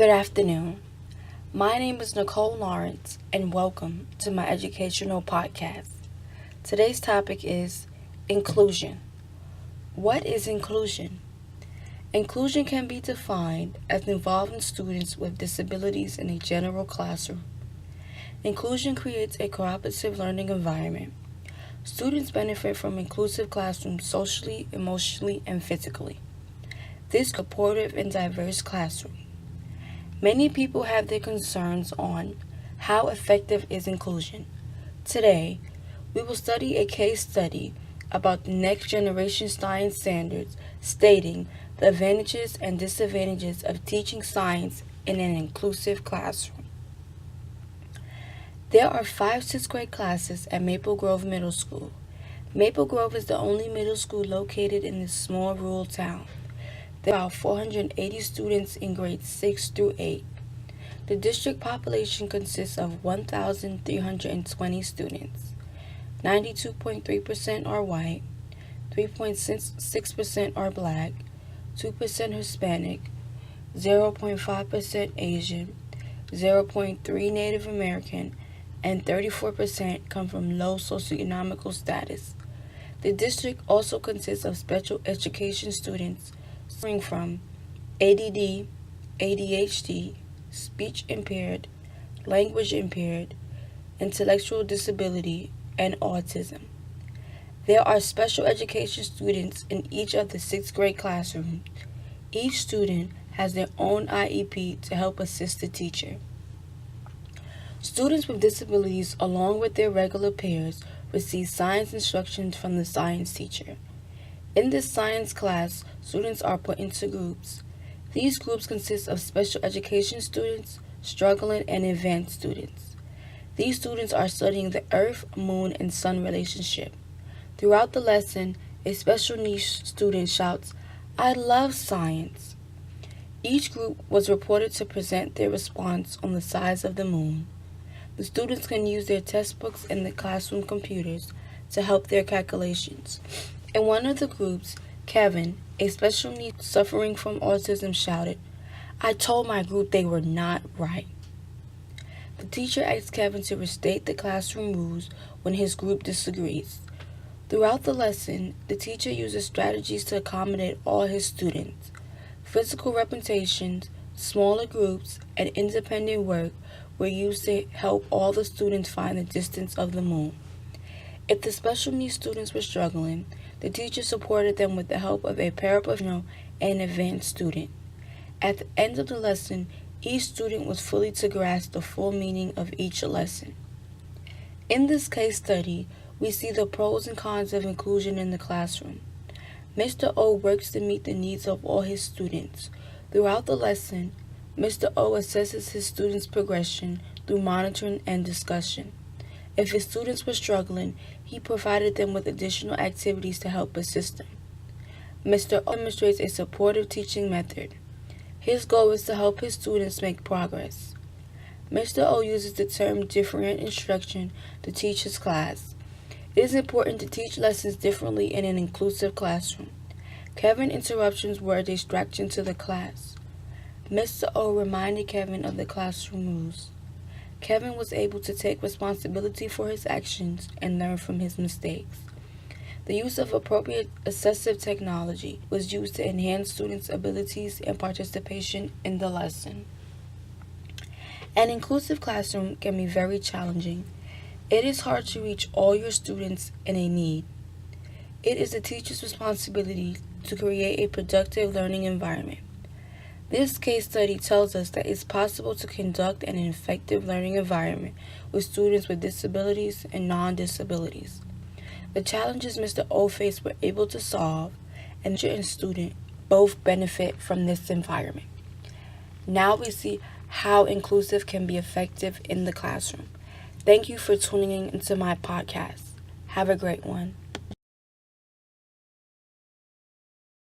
Good afternoon. My name is Nicole Lawrence, and welcome to my educational podcast. Today's topic is inclusion. What is inclusion? Inclusion can be defined as involving students with disabilities in a general classroom. Inclusion creates a cooperative learning environment. Students benefit from inclusive classrooms socially, emotionally, and physically. This is a supportive and diverse classroom. Many people have their concerns on how effective is inclusion. Today, we will study a case study about the next generation science standards stating the advantages and disadvantages of teaching science in an inclusive classroom. There are 5 6th grade classes at Maple Grove Middle School. Maple Grove is the only middle school located in this small rural town. There are about 480 students in grades 6 through 8. The district population consists of 1,320 students. 92.3% are white, 3.6% are black, 2% Hispanic, 0.5% Asian, 0.3% Native American, and 34% come from low socioeconomic status. The district also consists of special education students suffering from ADD, ADHD, speech impaired, language impaired, intellectual disability, and autism. There are special education students in each of the 6th grade classrooms. Each student has their own IEP to help assist the teacher. Students with disabilities, along with their regular peers, receive science instruction from the science teacher. In this science class, students are put into groups. These groups consist of special education students, struggling, and advanced students. These students are studying the Earth, Moon, and Sun relationship. Throughout the lesson, a special needs student shouts, "I love science." Each group was reported to present their response on the size of the moon. The students can use their textbooks and the classroom computers to help their calculations. In one of the groups, Kevin, a special needs suffering from autism, shouted, "I told my group they were not right." The teacher asked Kevin to restate the classroom rules when his group disagrees. Throughout the lesson, the teacher uses strategies to accommodate all his students. Physical repetitions, smaller groups, and independent work were used to help all the students find the distance of the moon. If the special needs students were struggling, the teacher supported them with the help of a paraprofessional and advanced student. At the end of the lesson, each student was fully to grasp the full meaning of each lesson. In this case study, we see the pros and cons of inclusion in the classroom. Mr. O works to meet the needs of all his students. Throughout the lesson, Mr. O assesses his students' progression through monitoring and discussion. If his students were struggling, he provided them with additional activities to help assist them. Mr. O demonstrates a supportive teaching method. His goal is to help his students make progress. Mr. O uses the term different instruction to teach his class. It is important to teach lessons differently in an inclusive classroom. Kevin's interruptions were a distraction to the class. Mr. O reminded Kevin of the classroom rules. Kevin was able to take responsibility for his actions and learn from his mistakes. The use of appropriate assessive technology was used to enhance students' abilities and participation in the lesson. An inclusive classroom can be very challenging. It is hard to reach all your students in a need. It is the teacher's responsibility to create a productive learning environment. This case study tells us that it's possible to conduct an effective learning environment with students with disabilities and non-disabilities. The challenges Mr. O faced were able to solve, and teacher and student both benefit from this environment. Now we see how inclusive can be effective in the classroom. Thank you for tuning in into my podcast. Have a great one.